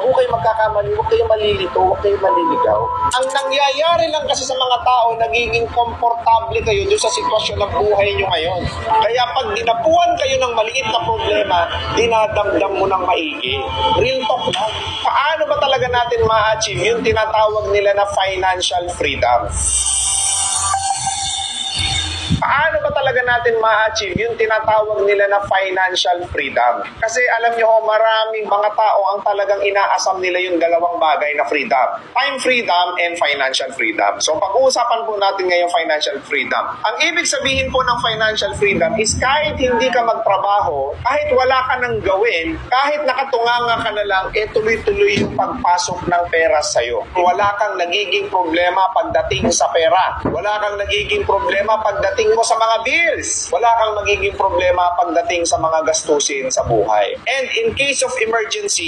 ho kayo magkakamali, huwag kayo malilito, huwag kayo maliligaw. Ang nangyayari lang kasi sa mga tao, nagiging komportable kayo doon sa sitwasyon ng buhay nyo ngayon. Kaya pag dinapuan kayo ng maliit na problema, dinadamdam mo ng maigi. Real talk lang. Paano ba talaga natin ma-achieve yung tinatawag nila na financial freedom? Paano ba talaga natin ma-achieve yung tinatawag nila na financial freedom? Kasi alam nyo ho, maraming mga tao ang talagang inaasam nila yung dalawang bagay na freedom. Time freedom and financial freedom. So pag-uusapan po natin ngayong financial freedom. Ang ibig sabihin po ng financial freedom is kahit hindi ka magtrabaho, kahit wala ka nang gawin, kahit nakatunganga ka na lang, tuloy-tuloy yung pagpasok ng pera sa'yo. Wala kang nagiging problema pagdating sa pera. Wala kang nagiging problema pagdating mo sa mga bills. Wala kang magiging problema pagdating sa mga gastusin sa buhay. And in case of emergency,